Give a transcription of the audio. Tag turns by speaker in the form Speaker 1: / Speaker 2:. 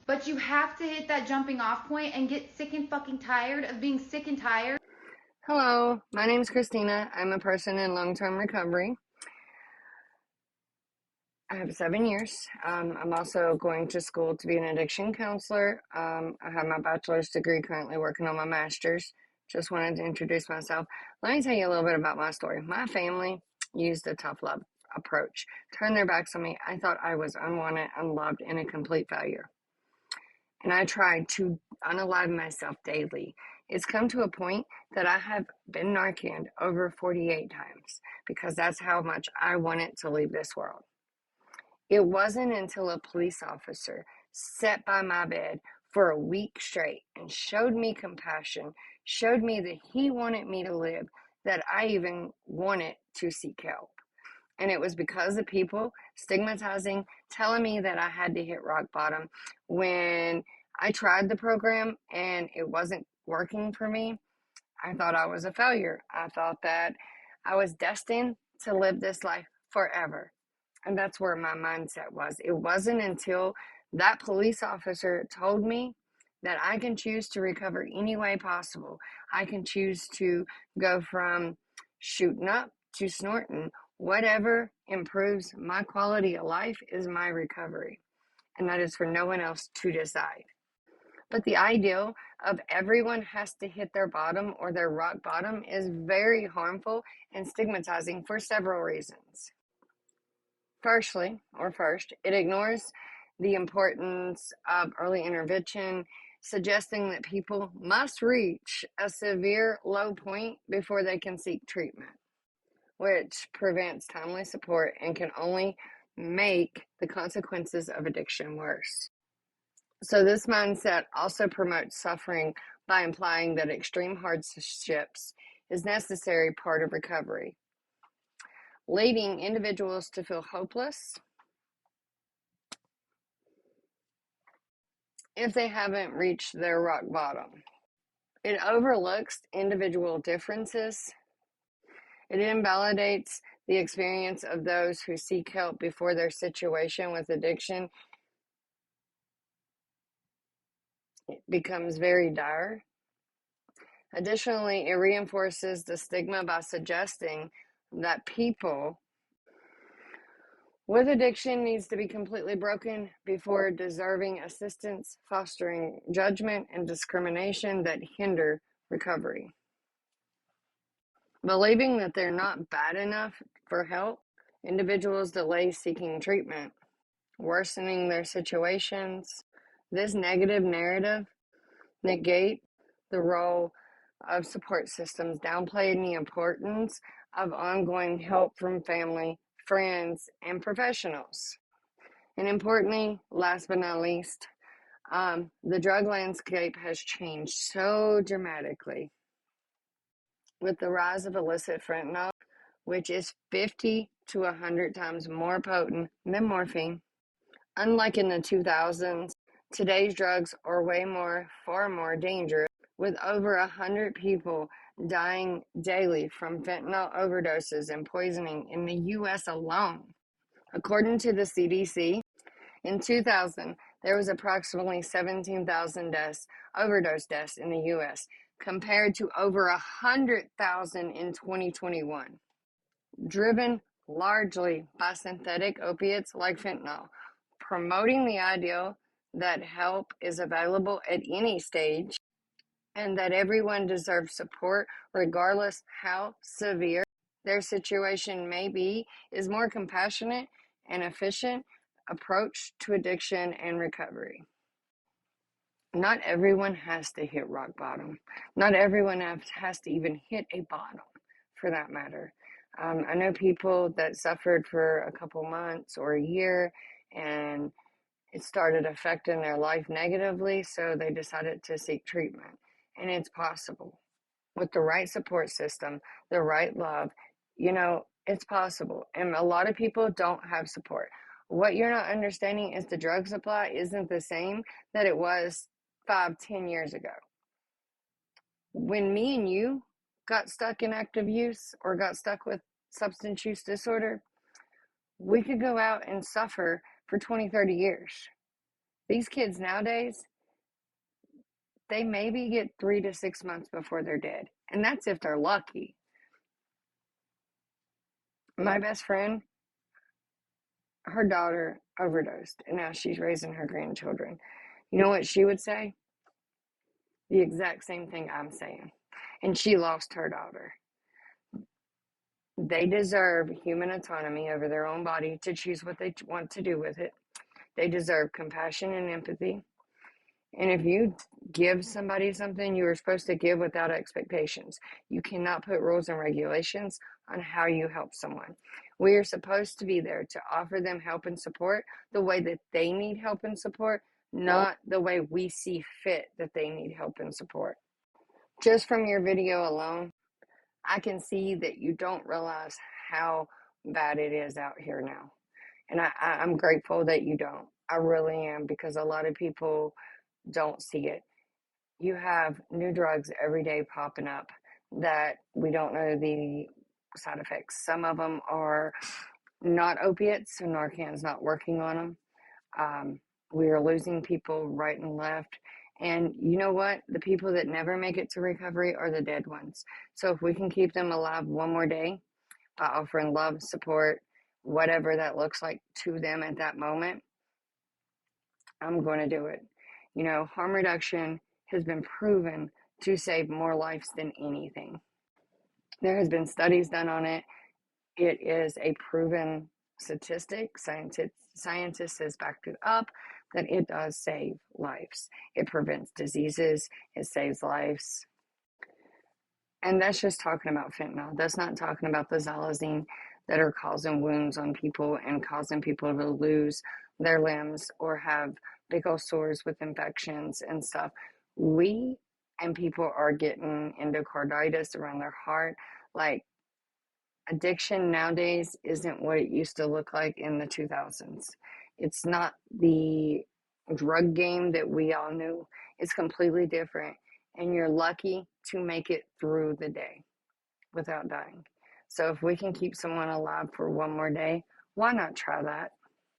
Speaker 1: But you have to hit that jumping off point and get sick and fucking tired of being sick and tired.
Speaker 2: Hello, my name is Christina. I'm a person in long-term recovery. I have 7 years. I'm also going to school to be an addiction counselor. I have my bachelor's degree, currently working on my master's. Just wanted to introduce myself. Let me tell you a little bit about my story. My family used a tough love approach, turned their backs on me. I thought I was unwanted, unloved, and a complete failure. And I tried to unalive myself daily. It's come to a point that I have been Narcaned over 48 times because that's how much I wanted to leave this world. It wasn't until a police officer sat by my bed for a week straight and showed me compassion, showed me that he wanted me to live, that I even wanted to seek help. And it was because of people stigmatizing, telling me that I had to hit rock bottom. When I tried the program and it wasn't working for me, I thought I was a failure. I thought that I was destined to live this life forever. And that's where my mindset was. It wasn't until that police officer told me that I can choose to recover any way possible. I can choose to go from shooting up to snorting. Whatever improves my quality of life is my recovery. And that is for no one else to decide. But the ideal of everyone has to hit their bottom or their rock bottom is very harmful and stigmatizing for several reasons. First, it ignores the importance of early intervention, suggesting that people must reach a severe low point before they can seek treatment, which prevents timely support and can only make the consequences of addiction worse. So this mindset also promotes suffering by implying that extreme hardships is necessary part of recovery, leading individuals to feel hopeless if they haven't reached their rock bottom. It overlooks individual differences. It invalidates the experience of those who seek help before their situation with addiction becomes very dire. Additionally, it reinforces the stigma by suggesting that people with addiction needs to be completely broken before deserving assistance, fostering judgment and discrimination that hinder recovery. Believing that they're not bad enough for help, individuals delay seeking treatment, worsening their situations. This negative narrative negate the role of support systems, downplaying the importance of ongoing help from family, friends, and professionals. And importantly, last but not least, the drug landscape has changed so dramatically with the rise of illicit fentanyl, which is 50 to 100 times more potent than morphine. Unlike in the 2000s, today's drugs are far more dangerous, with over 100 people dying daily from fentanyl overdoses and poisoning in the U.S. alone. According to the CDC, in 2000, there was approximately 17,000 overdose deaths in the U.S., compared to over 100,000 in 2021, driven largely by synthetic opiates like fentanyl, promoting the ideal that help is available at any stage and that everyone deserves support regardless how severe their situation may be, is more compassionate and efficient approach to addiction and recovery. Not everyone has to hit rock bottom. Not everyone has to even hit a bottom, for that matter. I know people that suffered for a couple months or a year, and it started affecting their life negatively, so they decided to seek treatment. And it's possible. With the right support system, the right love, it's possible. And a lot of people don't have support. What you're not understanding is the drug supply isn't the same that it was 5, 10 years ago. When me and you got stuck in active use or got stuck with substance use disorder, we could go out and suffer for 20, 30 years. These kids nowadays, they maybe get 3 to 6 months before they're dead. And that's if they're lucky. My best friend, her daughter overdosed, and now she's raising her grandchildren. You know what she would say? The exact same thing I'm saying. And she lost her daughter. They deserve human autonomy over their own body to choose what they want to do with it. They deserve compassion and empathy. And if you give somebody something, you are supposed to give without expectations. You cannot put rules and regulations on how you help someone. We are supposed to be there to offer them help and support the way that they need help and support, not the way we see fit that they need help and support. Just from your video alone, I can see that you don't realize how bad it is out here now. And I'm grateful that you don't. I really am, because a lot of people don't see it. You have new drugs every day popping up that we don't know the side effects. Some of them are not opiates, so Narcan's not working on them. We are losing people right and left. And you know what? The people that never make it to recovery are the dead ones. So if we can keep them alive one more day by offering love, support, whatever that looks like to them at that moment, I'm going to do it. You know, harm reduction has been proven to save more lives than anything. There has been studies done on it. It is a proven statistic. Scientists has backed it up that it does save lives. It prevents diseases. It saves lives. And that's just talking about fentanyl. That's not talking about the xylazine that are causing wounds on people and causing people to lose their limbs or have big old sores with infections and stuff. We and people are getting endocarditis around their heart. Like, addiction nowadays isn't what it used to look like in the 2000s. It's not the drug game that we all knew. It's completely different. And you're lucky to make it through the day without dying. So if we can keep someone alive for one more day, why not try that?